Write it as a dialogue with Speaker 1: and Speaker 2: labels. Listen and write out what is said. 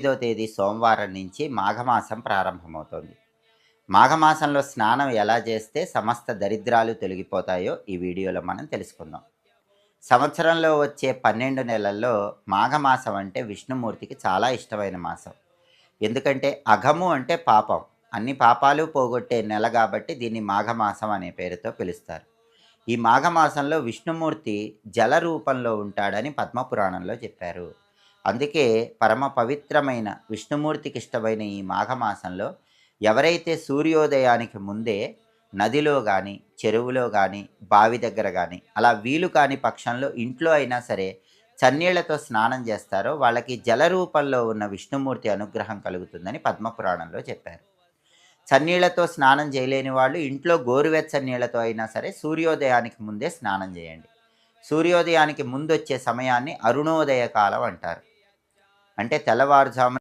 Speaker 1: తేదీ సోమవారం నుంచి మాఘమాసం ప్రారంభమవుతోంది. మాఘమాసంలో స్నానం ఎలా చేస్తే సమస్త దరిద్రాలు తొలగిపోతాయో ఈ వీడియోలో మనం తెలుసుకుందాం. సంవత్సరంలో వచ్చే 12 నెలల్లో మాఘమాసం అంటే విష్ణుమూర్తికి చాలా ఇష్టమైన మాసం. ఎందుకంటే అఘము అంటే పాపం. అన్ని పాపాలు పోగొట్టే నెల కాబట్టి దీన్ని మాఘమాసం అనే పేరుతో పిలుస్తారు. ఈ మాఘమాసంలో విష్ణుమూర్తి జల రూపంలో ఉంటాడని పద్మపురాణంలో చెప్పారు. అందుకే పరమ పవిత్రమైన విష్ణుమూర్తికి ఇష్టమైన ఈ మాఘమాసంలో ఎవరైతే సూర్యోదయానికి ముందే నదిలో గాని, చెరువులో గాని, బావి దగ్గర గాని అలా వీలు కాని పక్షంలో ఇంట్లో అయినా సరే చన్నీళ్లతో స్నానం చేస్తారో వాళ్ళకి జల రూపంలో ఉన్న విష్ణుమూర్తి అనుగ్రహం కలుగుతుందని పద్మపురాణంలో చెప్పారు. చన్నీళ్లతో స్నానం చేయలేని వాళ్ళు ఇంట్లో గోరువెచ్చని నీళ్లతో అయినా సరే సూర్యోదయానికి ముందే స్నానం చేయండి. సూర్యోదయానికి ముందొచ్చే సమయాన్ని అరుణోదయ కాలం అంటారు. అంటే తెల్లవారుజామున